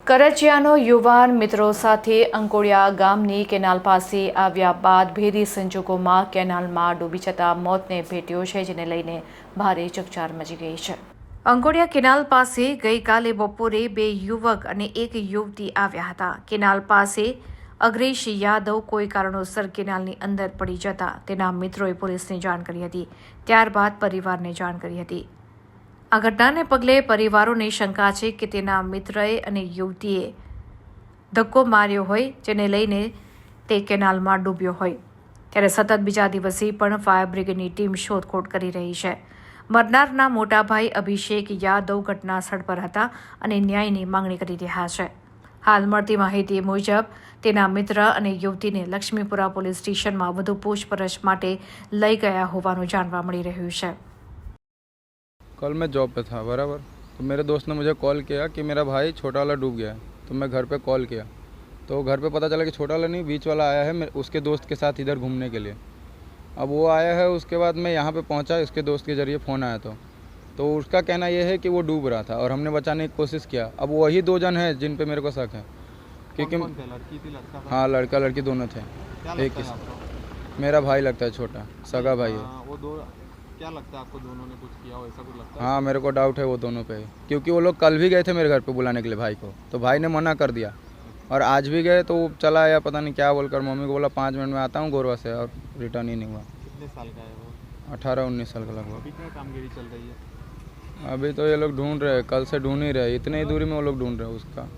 કરજિયાનો યુવાન મિત્રો સાથે અંકોડિયા ગામની કેનાલ પાસે આવ્યા બાદ ભેદી સંજોગોમાં કેનાલમાં ડૂબી જતા મોતને ભેટ્યો છે, જેને લઈને ભારે ચકચાર મચી ગઈ છે। અંકોડિયા કેનાલ પાસે ગઈકાલે બપોરે 2 યુવક અને 1 યુવતી આવ્યા હતા। કેનાલ પાસે અગ્રેશ યાદવ કોઈ કારણોસર કેનાલની અંદર પડી જતા તેના મિત્રોએ પોલીસને જાણ કરી હતી। ત્યારબાદ પરિવારને જાણ કરી હતી। આ ઘટનાને પગલે પરિવારોને શંકા છે કે તેના મિત્રએ અને યુવતીએ ધક્કો માર્યો હોય, જેને લઈને તે કેનાલમાં ડૂબ્યો હોય। ત્યારે સતત બીજા દિવસે પણ ફાયર બ્રિગેડની ટીમ શોધખોળ કરી રહી છે। મરનારના મોટાભાઈ અભિષેક યાદવ ઘટના સ્થળ પર હતા અને ન્યાયની માંગણી કરી રહ્યા છે। હાલ મળતી માહિતી મુજબ તેના મિત્ર અને યુવતીને લક્ષ્મીપુરા પોલીસ સ્ટેશનમાં વધુ પૂછપરછ માટે લઈ ગયા હોવાનું જાણવા મળી રહ્યું છે। कल मैं जॉब पे था बराबर, तो मेरे दोस्त ने मुझे कॉल किया कि मेरा भाई छोटा वाला डूब गया है। तो मैं घर पे कॉल किया तो घर पे पता चला कि छोटा वाला नहीं, बीच वाला आया है उसके दोस्त के साथ इधर घूमने के लिए। अब वो आया है, उसके बाद मैं यहाँ पे पहुँचा, उसके दोस्त के ज़रिए फ़ोन आया तो उसका कहना ये है कि वो डूब रहा था और हमने बचाने की कोशिश किया। अब वही 2 जन हैं जिन पे मेरे को शक है, क्योंकि लड़की थी लड़का था? हाँ, लड़का लड़की दोनों थे। एक ही मेरा भाई लगता है, छोटा सगा भाई है। वो दो क्या लगता है आपको, दोनों ने कुछ किया हो ऐसा कुछ लगता है? हाँ, मेरे को डाउट है वो दोनों पे, क्योंकि वो लोग कल भी गए थे मेरे घर पे बुलाने के लिए भाई को, तो भाई ने मना कर दिया। और आज भी गए तो वो चला आया, पता नहीं क्या बोलकर मम्मी को बोला 5 मिनट में आता हूँ गोरवा से, और रिटर्न ही नहीं हुआ। कितने साल का है वो? 18-19 साल का लगभग। अभी क्या कामगिरी चल रही है? अभी तो ये लोग ढूंढ रहे हैं, कल से ढूंढ ही रहे, इतने ही दूरी में वो लोग ढूंढ रहे हैं उसका।